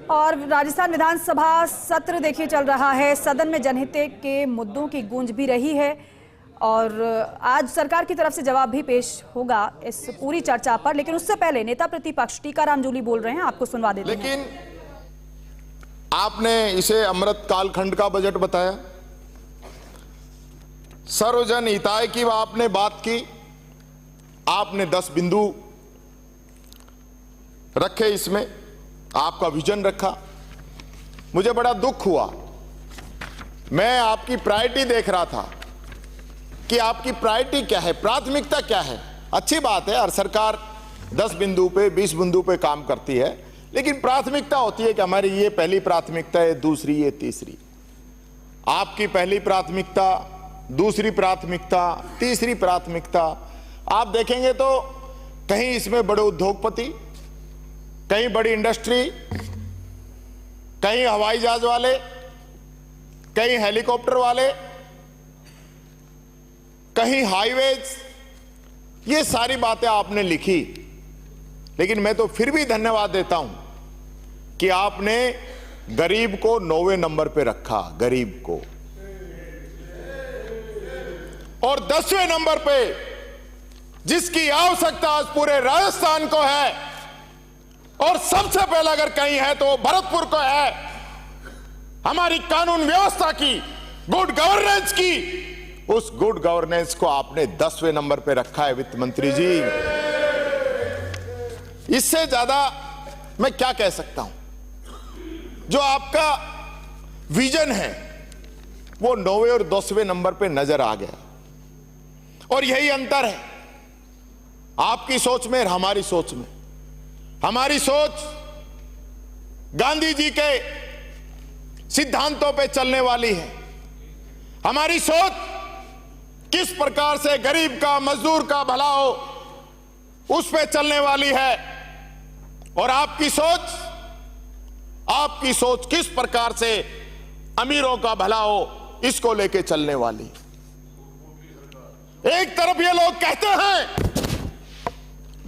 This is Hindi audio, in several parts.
और राजस्थान विधानसभा सत्र देखिए चल रहा है। सदन में जनहित के मुद्दों की गूंज भी रही है और आज सरकार की तरफ से जवाब भी पेश होगा इस पूरी चर्चा पर। लेकिन उससे पहले नेता प्रतिपक्ष टीकाराम जूली बोल रहे हैं, आपको सुनवा देते हैं। लेकिन आपने इसे अमृत कालखंड का बजट बताया, सर्वजन हिताय की आपने बात की, आपने 10 बिंदु रखे, इसमें आपका विजन रखा। मुझे बड़ा दुख हुआ, मैं आपकी प्रायोरिटी देख रहा था कि आपकी प्रायोरिटी क्या है, प्राथमिकता क्या है। अच्छी बात है, हर सरकार 10 बिंदु पे 20 बिंदु पे काम करती है, लेकिन प्राथमिकता होती है कि हमारी ये पहली प्राथमिकता है, दूसरी ये तीसरी। आपकी पहली प्राथमिकता, दूसरी प्राथमिकता, तीसरी प्राथमिकता आप देखेंगे तो कहीं इसमें बड़े उद्योगपति, कहीं बड़ी इंडस्ट्री, कहीं हवाई जहाज वाले, कहीं हेलीकॉप्टर वाले, कहीं हाईवेज, ये सारी बातें आपने लिखी। लेकिन मैं तो फिर भी धन्यवाद देता हूं कि आपने गरीब को 9वें नंबर पे रखा, गरीब को, और 10वें नंबर पे जिसकी आवश्यकता आज पूरे राजस्थान को है, और सबसे पहले अगर कहीं है तो भरतपुर को है, हमारी कानून व्यवस्था की, गुड गवर्नेंस की, उस गुड गवर्नेंस को आपने 10वें नंबर पे रखा है वित्त मंत्री जी। इससे ज्यादा मैं क्या कह सकता हूं। जो आपका विजन है वो 9वें और 10वें नंबर पे नजर आ गया, और यही अंतर है आपकी सोच में और हमारी सोच में। हमारी सोच गांधी जी के सिद्धांतों पे चलने वाली है। हमारी सोच किस प्रकार से गरीब का, मजदूर का भला हो, उस पे चलने वाली है। और आपकी सोच किस प्रकार से अमीरों का भला हो, इसको लेके चलने वाली। एक तरफ ये लोग कहते हैं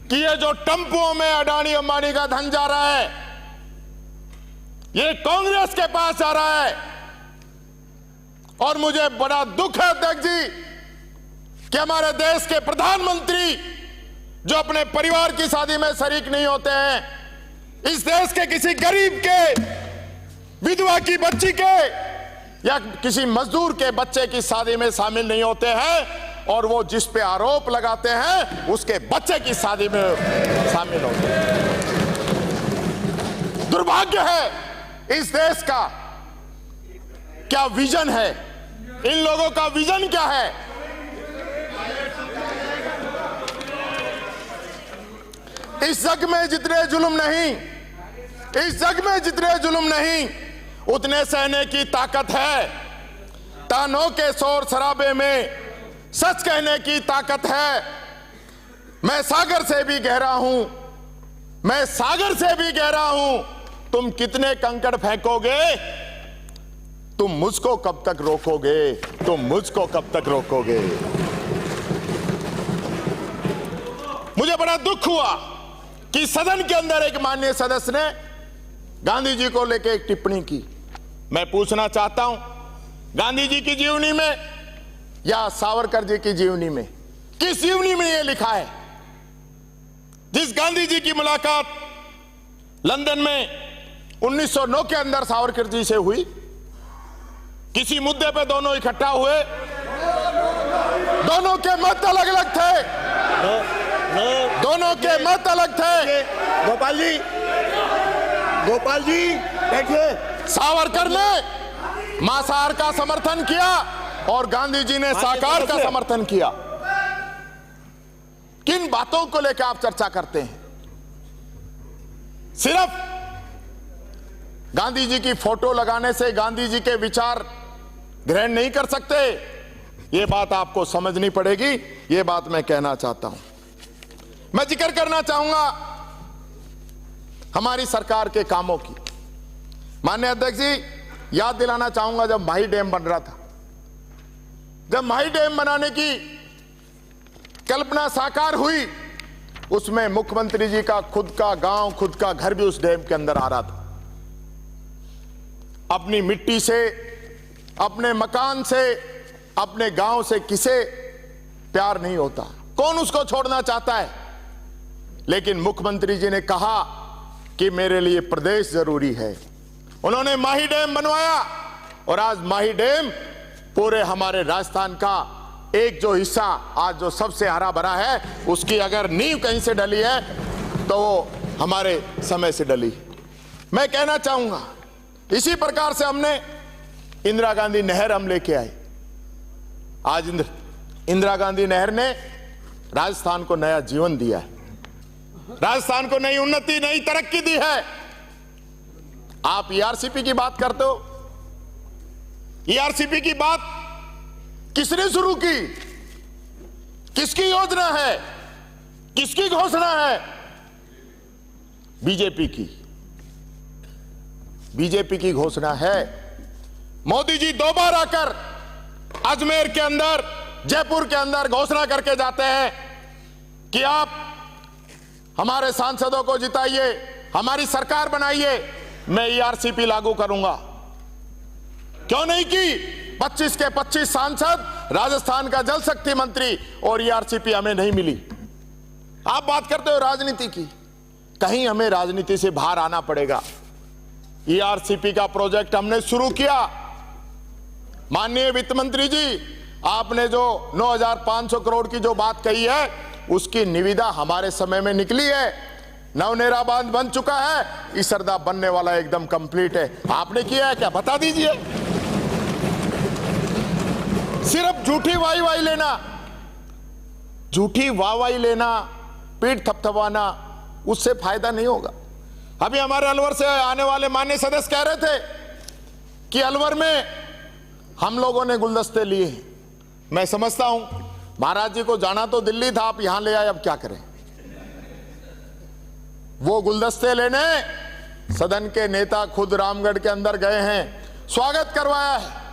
कि ये जो टम्पुओं में अडानी अंबानी का धन जा रहा है, ये कांग्रेस के पास जा रहा है। और मुझे बड़ा दुख है अध्यक्ष जी कि हमारे देश के प्रधानमंत्री जो अपने परिवार की शादी में शरीक नहीं होते हैं, इस देश के किसी गरीब के, विधवा की बच्ची के या किसी मजदूर के बच्चे की शादी में शामिल नहीं होते हैं, और वो जिस पे आरोप लगाते हैं उसके बच्चे की शादी में शामिल होते हैं। दुर्भाग्य है इस देश का। क्या विजन है इन लोगों का? विजन क्या है? इस जग में जितने जुल्म नहीं, इस जग में जितने जुल्म नहीं, उतने सहने की ताकत है। तानों के शोर शराबे में सच कहने की ताकत है। मैं सागर से भी गहरा हूं, मैं सागर से भी गहरा हूं। तुम कितने कंकड़ फेंकोगे, तुम मुझको कब तक रोकोगे, तुम मुझको कब तक रोकोगे। मुझे बड़ा दुख हुआ कि सदन के अंदर एक माननीय सदस्य ने गांधी जी को लेकर एक टिप्पणी की। मैं पूछना चाहता हूं, गांधी जी की जीवनी में या सावरकर जी की जीवनी में, किस जीवनी में यह लिखा है? जिस गांधी जी की मुलाकात लंदन में 1909 के अंदर सावरकर जी से हुई, किसी मुद्दे पे दोनों इकट्ठा हुए, दोनों के मत अलग अलग थे, दोनों के मत अलग थे। गोपाल जी बैठिए। सावरकर ने मांसाहार का समर्थन किया और गांधी जी ने शाकाहार का समर्थन किया। किन बातों को लेकर आप चर्चा करते हैं? सिर्फ गांधी जी की फोटो लगाने से गांधी जी के विचार ग्रहण नहीं कर सकते, यह बात आपको समझनी पड़ेगी। यह बात मैं कहना चाहता हूं। मैं जिक्र करना चाहूंगा हमारी सरकार के कामों की। माननीय अध्यक्ष जी, याद दिलाना चाहूंगा जब माही डैम बन रहा था, जब माही डैम बनाने की कल्पना साकार हुई, उसमें मुख्यमंत्री जी का खुद का गांव, खुद का घर भी उस डैम के अंदर आ रहा था। अपनी मिट्टी से, अपने मकान से, अपने गांव से किसे प्यार नहीं होता? कौन उसको छोड़ना चाहता है? लेकिन मुख्यमंत्री जी ने कहा कि मेरे लिए प्रदेश जरूरी है। उन्होंने माही डैम बनवाया और आज माही डैम पूरे हमारे राजस्थान का एक जो हिस्सा आज जो सबसे हरा भरा है, उसकी अगर नींव कहीं से डली है तो वो हमारे समय से डली। मैं कहना चाहूंगा इसी प्रकार से हमने इंदिरा गांधी नहर हम लेके आए। आज इंदिरा गांधी नहर ने राजस्थान को नया जीवन दिया है, राजस्थान को नई उन्नति, नई तरक्की दी है। आप ईआरसीपी की बात करते हो। ईआरसीपी की बात किसने शुरू की? किसकी योजना है? किसकी घोषणा है? बीजेपी की। बीजेपी की घोषणा है। मोदी जी 2 बार आकर अजमेर के अंदर, जयपुर के अंदर घोषणा करके जाते हैं कि आप हमारे सांसदों को जिताइए, हमारी सरकार बनाइए, मैं ईआरसीपी लागू करूंगा। क्यों नहीं की? 25 के 25 सांसद, राजस्थान का जल शक्ति मंत्री, और ईआरसीपी हमें नहीं मिली। आप बात करते हो राजनीति की, कहीं हमें राजनीति से बाहर आना पड़ेगा। ईआरसीपी का प्रोजेक्ट हमने शुरू किया। माननीय वित्त मंत्री जी, आपने जो 9,500 करोड़ की जो बात कही है, उसकी निविदा हमारे समय में निकली है। नवनेरा बांध बन चुका है, इसरदा बनने वाला एकदम कंप्लीट है। आपने किया है क्या? बता दीजिए। सिर्फ झूठी वाई लेना, झूठी वाई लेना, पीठ थपथपाना, उससे फायदा नहीं होगा। अभी हमारे अलवर से आने वाले माननीय सदस्य कह रहे थे कि अलवर में हम लोगों ने गुलदस्ते लिए। मैं समझता हूं, महाराज जी को जाना तो दिल्ली था, आप यहां ले आए, अब क्या करें? वो गुलदस्ते लेने सदन के नेता खुद रामगढ़ के अंदर गए हैं, स्वागत करवाया है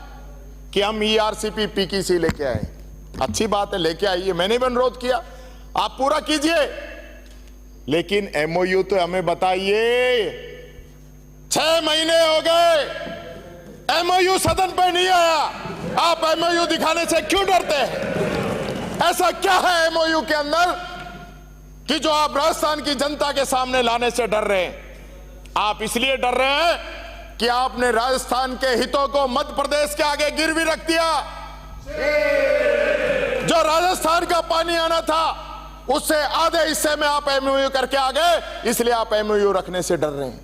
कि हम ईआरसीपी पीकीसी लेके आए। अच्छी बात है, लेके आइए, मैंने भी अनुरोध किया, आप पूरा कीजिए। लेकिन एमओयू तो हमें बताइए। 6 महीने हो गए, एमओयू सदन पे नहीं आया। आप एमओयू दिखाने से क्यों डरते हैं? ऐसा क्या है एमओयू के अंदर कि जो आप राजस्थान की जनता के सामने लाने से डर रहे हैं? आप इसलिए डर रहे हैं कि आपने राजस्थान के हितों को मध्य प्रदेश के आगे गिरवी रख दिया। जो राजस्थान का पानी आना था, उससे आधे हिस्से में आप एमओयू करके आ गए, इसलिए आप एमओयू रखने से डर रहे हैं।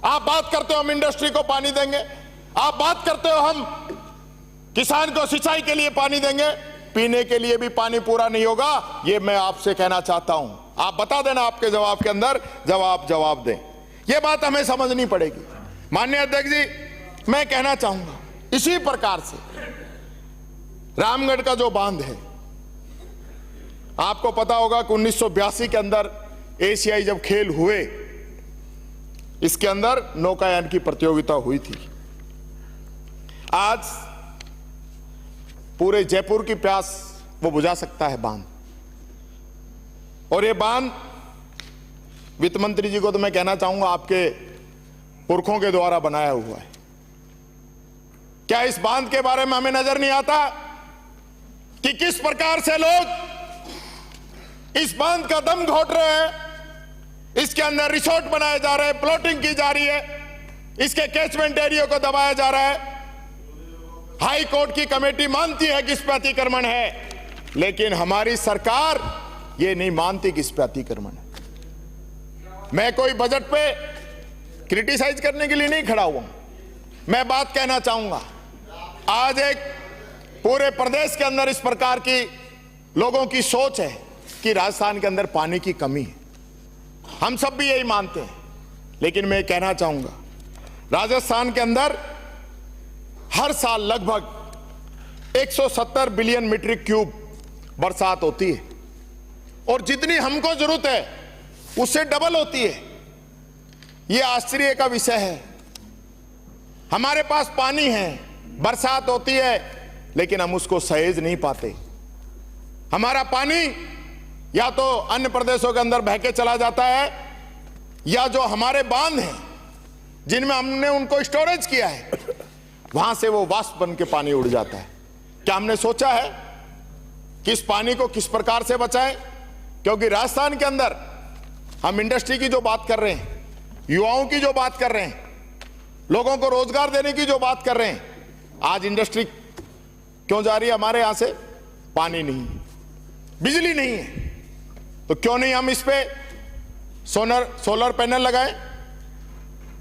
आप बात करते हो हम इंडस्ट्री को पानी देंगे, आप बात करते हो हम किसान को सिंचाई के लिए पानी देंगे, पीने के लिए भी पानी पूरा नहीं होगा। ये मैं आपसे कहना चाहता हूं, आप बता देना आपके जवाब के अंदर, जवाब दें। यह बात हमें समझनी पड़ेगी। माननीय अध्यक्ष जी, मैं कहना चाहूंगा इसी प्रकार से रामगढ़ का जो बांध है, आपको पता होगा कि 1982 के अंदर एशियाई जब खेल हुए, इसके अंदर नौकायान की प्रतियोगिता हुई थी। आज पूरे जयपुर की प्यास वो बुझा सकता है बांध। और ये बांध वित्त मंत्री जी को तो मैं कहना चाहूंगा, आपके पुरखों के द्वारा बनाया हुआ है। क्या इस बांध के बारे में हमें नजर नहीं आता कि किस प्रकार से लोग इस बांध का दम घोट रहे हैं? इसके अंदर रिसोर्ट बनाए जा रहे हैं, प्लॉटिंग की जा रही है, इसके कैचमेंट एरिया को दबाया जा रहा है। हाई कोर्ट की कमेटी मानती है कि इस पे अतिक्रमण है, लेकिन हमारी सरकार ये नहीं मानती कि इस पे अतिक्रमण है। मैं कोई बजट पे क्रिटिसाइज करने के लिए नहीं खड़ा हुआ, मैं बात कहना चाहूंगा। आज एक पूरे प्रदेश के अंदर इस प्रकार की लोगों की सोच है कि राजस्थान के अंदर पानी की कमी है। हम सब भी यही मानते हैं, लेकिन मैं कहना चाहूंगा राजस्थान के अंदर हर साल लगभग 170 बिलियन मीट्रिक क्यूब बरसात होती है, और जितनी हमको जरूरत है उससे डबल होती है। यह आश्चर्य का विषय है। हमारे पास पानी है, बरसात होती है, लेकिन हम उसको सहेज नहीं पाते। हमारा पानी या तो अन्य प्रदेशों के अंदर बह के चला जाता है, या जो हमारे बांध हैं जिनमें हमने उनको स्टोरेज किया है, वहां से वो वाष्प बन के पानी उड़ जाता है। क्या हमने सोचा है कि इस पानी को किस प्रकार से बचाएं? क्योंकि राजस्थान के अंदर हम इंडस्ट्री की जो बात कर रहे हैं, युवाओं की जो बात कर रहे हैं, लोगों को रोजगार देने की जो बात कर रहे हैं, आज इंडस्ट्री क्यों जा रही है हमारे यहां से? पानी नहीं है, बिजली नहीं है। तो क्यों नहीं हम इस पे सोलर पैनल लगाएं?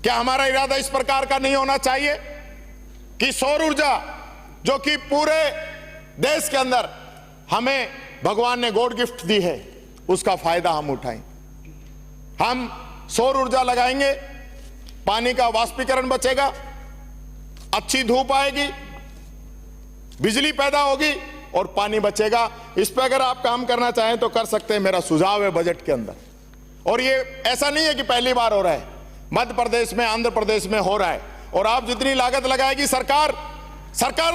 क्या हमारा इरादा इस प्रकार का नहीं होना चाहिए कि सौर ऊर्जा जो कि पूरे देश के अंदर हमें भगवान ने गॉड गिफ्ट दी है, उसका फायदा हम उठाएं? हम सौर ऊर्जा लगाएंगे, पानी का वाष्पीकरण बचेगा, अच्छी धूप आएगी, बिजली पैदा होगी और पानी बचेगा। इस पर अगर आप काम करना चाहें तो कर सकते हैं, मेरा सुझाव है बजट के अंदर। और ये ऐसा नहीं है कि पहली बार हो रहा है, मध्य प्रदेश में, आंध्र प्रदेश में हो रहा है। और आप जितनी लागत लगाएगी सरकार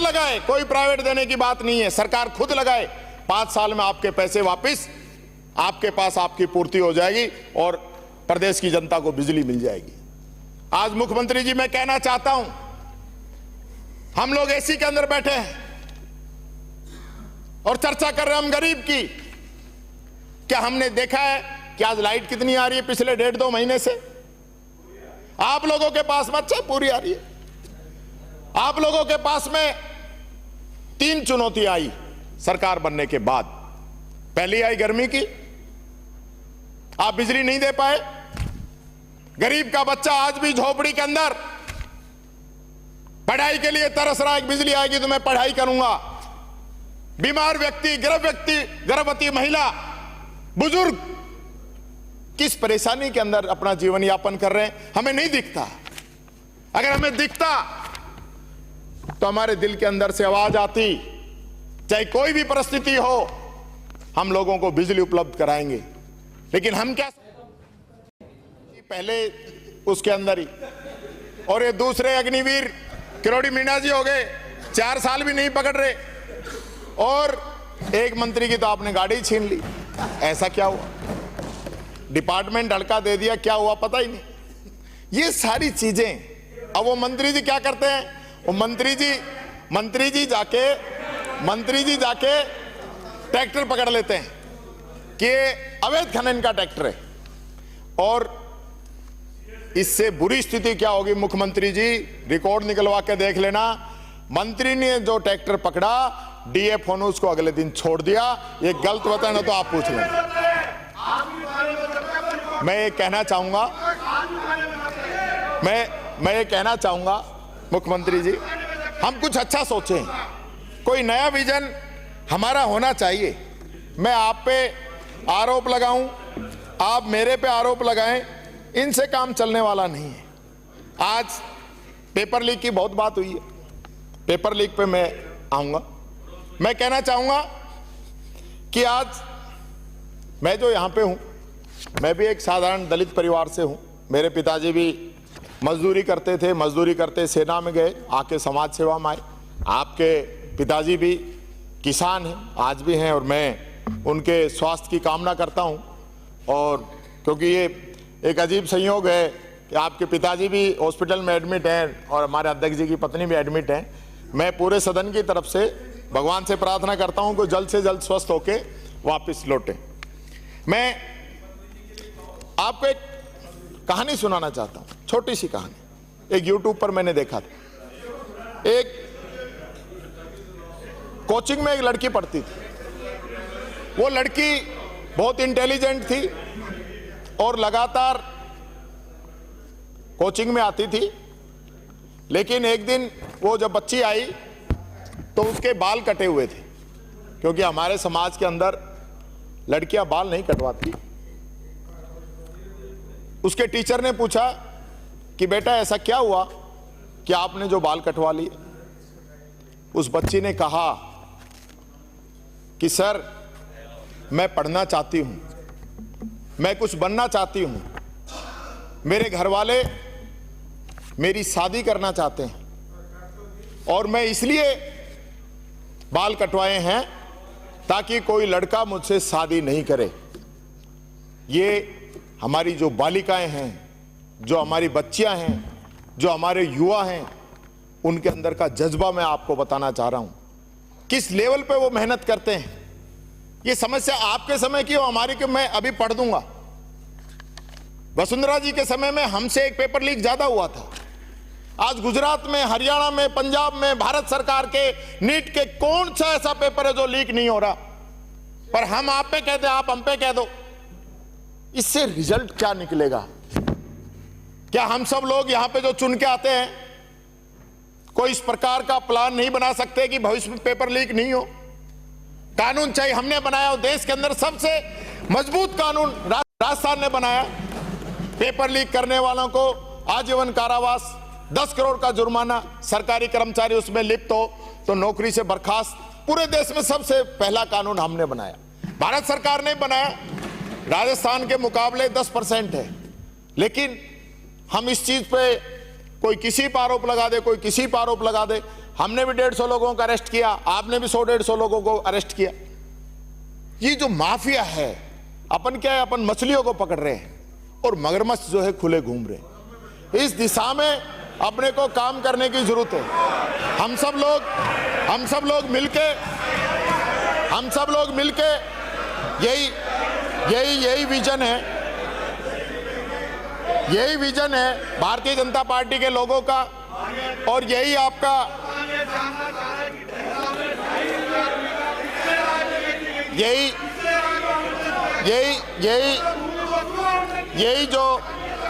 लगाए, कोई प्राइवेट देने की बात नहीं है, सरकार खुद लगाए। 5 साल में आपके पैसे वापस आपके पास, आपकी पूर्ति हो जाएगी और प्रदेश की जनता को बिजली मिल जाएगी। आज मुख्यमंत्री जी, मैं कहना चाहता हूं, हम लोग एसी के अंदर बैठे हैं और चर्चा कर रहे हैं हम गरीब की। क्या हमने देखा है कि आज लाइट कितनी आ रही है पिछले 1.5-2 महीने से? आप लोगों के पास बच्चे पूरी आ रही है। आप लोगों के पास में 3 चुनौती आई सरकार बनने के बाद। पहली आई गर्मी की, आप बिजली नहीं दे पाए। गरीब का बच्चा आज भी झोपड़ी के अंदर पढ़ाई के लिए तरस रहा है, बिजली आएगी तो मैं पढ़ाई करूंगा। बीमार व्यक्ति, गर्भवती महिला, बुजुर्ग किस परेशानी के अंदर अपना जीवन यापन कर रहे हैं, हमें नहीं दिखता। अगर हमें दिखता तो हमारे दिल के अंदर से आवाज आती, चाहे कोई भी परिस्थिति हो, हम लोगों को बिजली उपलब्ध कराएंगे। लेकिन हम क्या, पहले उसके अंदर ही, और ये दूसरे अग्निवीर किरोड़ी मीणा जी हो गए, 4 साल भी नहीं पकड़ रहे, और एक मंत्री की तो आपने गाड़ी छीन ली। ऐसा क्या हुआ? डिपार्टमेंट अड़का दे दिया, क्या हुआ पता ही नहीं। ये सारी चीजें, अब वो मंत्री जी क्या करते हैं? वो मंत्री जी जाके ट्रैक्टर पकड़ लेते हैं कि अवैध खनन का ट्रैक्टर है। और इससे बुरी स्थिति क्या होगी मुख्यमंत्री जी, रिकॉर्ड निकलवा के देख लेना। मंत्री ने जो ट्रैक्टर पकड़ा, डीएफओ ने उसको अगले दिन छोड़ दिया। ये गलत बताना तो आप पूछ लें। मैं ये कहना चाहूंगा मुख्यमंत्री जी, हम कुछ अच्छा सोचें, कोई नया विजन हमारा होना चाहिए। मैं आप पे आरोप लगाऊं, आप मेरे पे आरोप लगाएं, इनसे काम चलने वाला नहीं है। आज पेपर लीक की बहुत बात हुई है, पेपर लीक पे मैं आऊंगा। मैं कहना चाहूंगा कि आज मैं जो यहां पे हूं, मैं भी एक साधारण दलित परिवार से हूं। मेरे पिताजी भी मजदूरी करते थे, मजदूरी करते सेना में गए, आके समाज सेवा में आए। आपके पिताजी भी किसान हैं, आज भी हैं, और मैं उनके स्वास्थ्य की कामना करता हूं। और क्योंकि ये एक अजीब संयोग है कि आपके पिताजी भी हॉस्पिटल में एडमिट हैं और हमारे अध्यक्ष जी की पत्नी भी एडमिट हैं। मैं पूरे सदन की तरफ से भगवान से प्रार्थना करता हूं कि जल्द से जल्द स्वस्थ होके वापस लौटे। मैं आपको एक कहानी सुनाना चाहता हूं, छोटी सी कहानी। एक यूट्यूब पर मैंने देखा था, एक कोचिंग में एक लड़की पढ़ती थी। वो लड़की बहुत इंटेलिजेंट थी और लगातार कोचिंग में आती थी। लेकिन एक दिन वो जब बच्ची आई तो उसके बाल कटे हुए थे, क्योंकि हमारे समाज के अंदर लड़कियां बाल नहीं कटवाती। उसके टीचर ने पूछा कि बेटा ऐसा क्या हुआ कि आपने जो बाल कटवा लिए? उस बच्ची ने कहा कि सर, मैं पढ़ना चाहती हूं, मैं कुछ बनना चाहती हूं, मेरे घर वाले मेरी शादी करना चाहते हैं और मैं इसलिए बाल कटवाए हैं ताकि कोई लड़का मुझसे शादी नहीं करे। ये हमारी जो बालिकाएं हैं, जो हमारी बच्चियां हैं, जो हमारे युवा हैं उनके अंदर का जज्बा मैं आपको बताना चाह रहा हूं, किस लेवल पे वो मेहनत करते हैं। ये समस्या आपके समय की और हमारी की मैं अभी पढ़ दूंगा। वसुंधरा जी के समय में हमसे एक पेपर लीक ज्यादा हुआ था। आज गुजरात में, हरियाणा में, पंजाब में भारत सरकार के नीट के कौन सा ऐसा पेपर है जो लीक नहीं हो रहा, पर हम आप पे कहते हैं, आप हम पे कह दो। इससे रिजल्ट क्या निकलेगा? क्या हम सब लोग यहां पे जो चुन के आते हैं कोई इस प्रकार का प्लान नहीं बना सकते कि भविष्य में पेपर लीक नहीं हो? कानून चाहिए, हमने बनाया, देश के अंदर सबसे मजबूत कानून राजस्थान ने बनाया। पेपर लीक करने वालों को आजीवन कारावास, 10 करोड़ का जुर्माना, सरकारी कर्मचारी उसमें लिप्त हो तो नौकरी से बर्खास्त। पूरे देश में सबसे पहला कानून हमने बनाया, भारत सरकार ने बनाया। राजस्थान के मुकाबले 10% है, लेकिन हम इस चीज पे कोई किसी पर आरोप लगा दे, कोई किसी पर आरोप लगा दे। हमने भी 150 लोगों को अरेस्ट किया, आपने भी 100-150 लोगों को अरेस्ट किया। ये जो माफिया है, अपन क्या है, अपन मछलियों को पकड़ रहे हैं और मगरमच्छ जो है खुले घूम रहे हैं। इस दिशा में अपने को काम करने की जरूरत है। हम सब लोग मिलके यही विजन है भारतीय जनता पार्टी के लोगों का, और यही आपका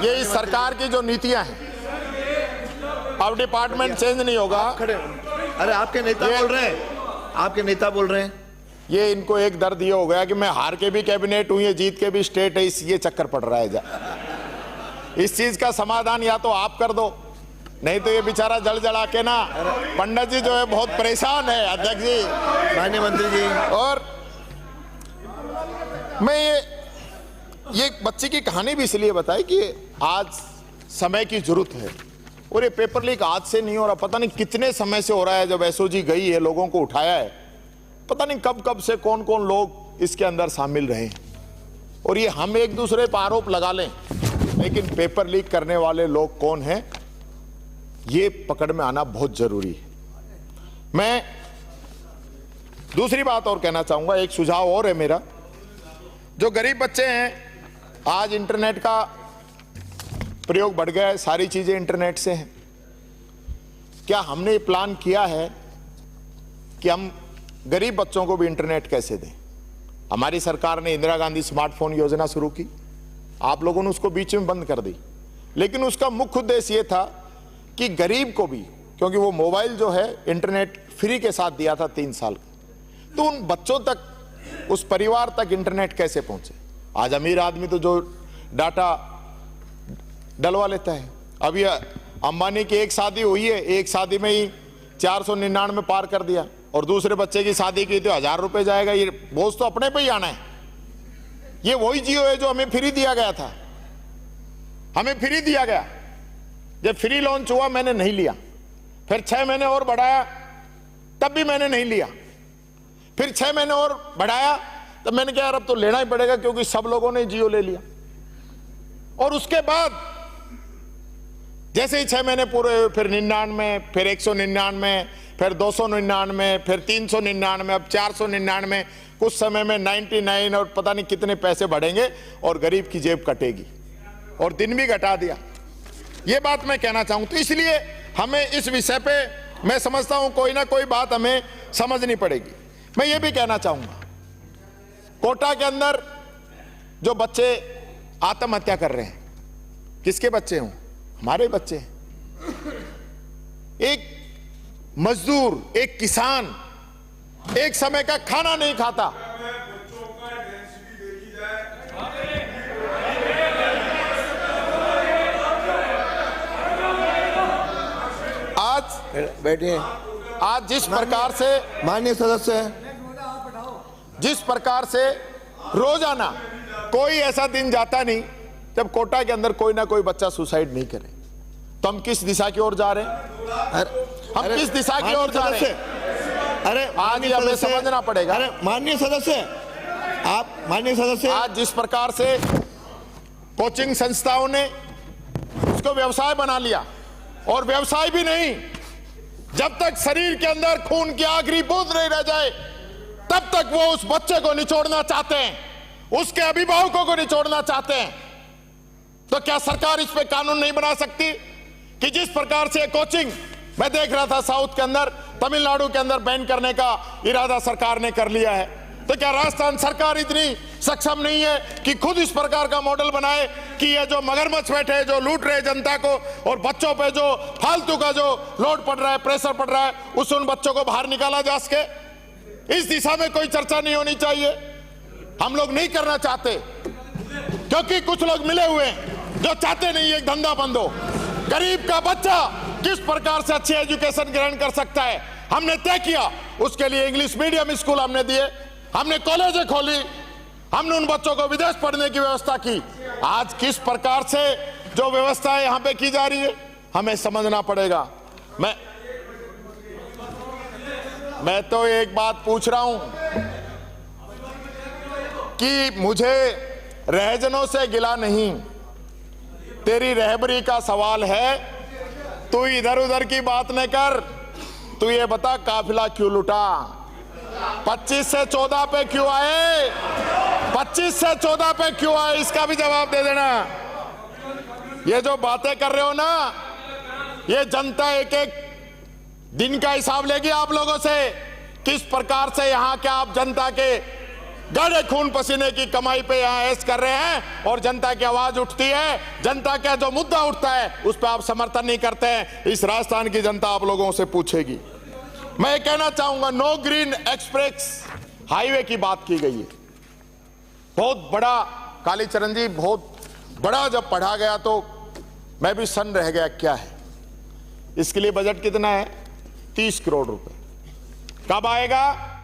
यही सरकार की जो नीतियां हैं। अब डिपार्टमेंट चेंज नहीं होगा। अरे आपके नेता बोल रहे हैं, आपके नेता बोल रहे हैं। ये इनको एक दर्द ये हो गया कि मैं हार के भी कैबिनेट हूं, ये जीत के भी स्टेट है, ये चक्कर पड़ रहा है। इस चीज का समाधान या तो आप कर दो, नहीं तो ये बेचारा जल जला के ना, पंडित जी जो है बहुत परेशान है। अध्यक्ष जी, माननीय मंत्री जी, और मैं ये बच्चे की कहानी भी इसलिए बताई कि आज समय की जरूरत है, और ये पेपर लीक आज से नहीं हो रहा, पता नहीं कितने समय से हो रहा है। जब एसओजी गई है, लोगों को उठाया है, पता नहीं कब कब से कौन कौन लोग इसके अंदर शामिल रहे हैं। और ये हम एक दूसरे पर आरोप लगा लें, लेकिन पेपर लीक करने वाले लोग कौन हैं, ये पकड़ में आना बहुत जरूरी है। मैं दूसरी बात और कहना चाहूंगा, एक सुझाव और है मेरा। जो गरीब बच्चे हैं, आज इंटरनेट का प्रयोग बढ़ गया है, सारी चीजें इंटरनेट से हैं। क्या हमने ये प्लान किया है कि हम गरीब बच्चों को भी इंटरनेट कैसे दें? हमारी सरकार ने इंदिरा गांधी स्मार्टफोन योजना शुरू की, आप लोगों ने उसको बीच में बंद कर दी, लेकिन उसका मुख्य उद्देश्य यह था कि गरीब को भी, क्योंकि वो मोबाइल जो है इंटरनेट फ्री के साथ दिया था 3 साल का, तो उन बच्चों तक, उस परिवार तक इंटरनेट कैसे पहुंचे। आज अमीर आदमी तो जो डाटा डलवा लेता है। अभी अंबानी की एक शादी हुई है, एक शादी में ही 499 पार कर दिया, और दूसरे बच्चे की शादी की तो 1000 रुपए जाएगा। ये बोझ तो अपने पे ही आना है। ये वही जियो है जो हमें फ्री दिया गया था, हमें फ्री दिया गया। जब फ्री लॉन्च हुआ मैंने नहीं लिया, फिर 6 महीने और बढ़ाया, तब भी मैंने नहीं लिया, फिर 6 महीने और बढ़ाया, तब मैंने कहा यार अब तो लेना ही पड़ेगा, क्योंकि सब लोगों ने जियो ले लिया। और उसके बाद जैसे ही 6 महीने पूरे हुए, फिर 99, फिर 199, फिर 299, फिर 399, अब 499, कुछ समय में 99, और पता नहीं कितने पैसे बढ़ेंगे और गरीब की जेब कटेगी, और दिन भी घटा दिया। ये बात मैं कहना चाहूं। तो इसलिए हमें इस विषय पे, मैं समझता हूं कोई ना कोई बात हमें समझनी पड़ेगी। मैं ये भी कहना चाहूंगा, कोटा के अंदर जो बच्चे आत्महत्या कर रहे हैं, किसके बच्चे हों? हमारे बच्चे। एक मजदूर, एक किसान एक समय का खाना नहीं खाता। आज बैठिए। आज जिस प्रकार से माननीय सदस्य, जिस प्रकार से रोजाना कोई ऐसा दिन जाता नहीं जब कोटा के अंदर कोई ना कोई बच्चा सुसाइड नहीं करे, तो हम किस दिशा की ओर जा रहे हैं? हम किस दिशा की ओर जा रहे हैं? अरे आज ये हमें समझना पड़ेगा। अरे माननीय सदस्य, आप माननीय सदस्य, आज जिस प्रकार से कोचिंग संस्थाओं ने उसको व्यवसाय बना लिया और व्यवसाय भी नहीं। जब तक शरीर के अंदर खून की आखिरी बूंद नहीं रह जाए तब तक वो उस बच्चे को निचोड़ना चाहते हैं, उसके अभिभावकों को निचोड़ना चाहते हैं। तो क्या सरकार इस पे कानून नहीं बना सकती कि जिस प्रकार से कोचिंग मैं देख रहा था साउथ के अंदर, तमिलनाडु के अंदर बैन करने का इरादा सरकार ने कर लिया है, तो क्या राजस्थान सरकार इतनी सक्षम नहीं है कि खुद इस प्रकार का मॉडल बनाए कि ये जो मगरमच्छ बैठे हैं, जो लूट रहे जनता को और बच्चों पे जो फालतू का जो लोड पड़ रहा है, प्रेशर पड़ रहा है, उस उन बच्चों को बाहर निकाला जा सके? इस दिशा में कोई चर्चा नहीं होनी चाहिए? हम लोग नहीं करना चाहते क्योंकि कुछ लोग मिले हुए हैं जो चाहते नहीं एक धंधा बंद हो। गरीब का बच्चा किस प्रकार से अच्छी एजुकेशन ग्रहण कर सकता है, हमने तय किया। उसके लिए इंग्लिश मीडियम स्कूल हमने दिए, हमने कॉलेजें खोली, हमने उन बच्चों को विदेश पढ़ने की व्यवस्था की। आज किस प्रकार से जो व्यवस्था यहां पे की जा रही है हमें समझना पड़ेगा। मैं तो एक बात पूछ रहा हूं कि मुझे रहजनों से गिला नहीं, तेरी रहबरी का सवाल है। तू इधर उधर की बात न कर, तू ये बता काफिला क्यों लुटा, 25 से 14 पे क्यों आए, 25 से 14 पे क्यों आए, इसका भी जवाब दे देना। ये जो बातें कर रहे हो ना, ये जनता एक एक दिन का हिसाब लेगी आप लोगों से, किस प्रकार से यहां के आप जनता के गाढ़े खून पसीने की कमाई पे यहां ऐश कर रहे हैं और जनता की आवाज उठती है, जनता का जो मुद्दा उठता है उस पर आप समर्थन नहीं करते हैं। इस राजस्थान की जनता आप लोगों से पूछेगी। मैं कहना चाहूंगा, नो ग्रीन एक्सप्रेस हाईवे की बात की गई है, बहुत बड़ा, कालीचरण जी बहुत बड़ा जब पढ़ा गया तो मैं भी सन रह गया, क्या है इसके लिए बजट कितना है, 30 करोड़ रुपए। कब आएगा?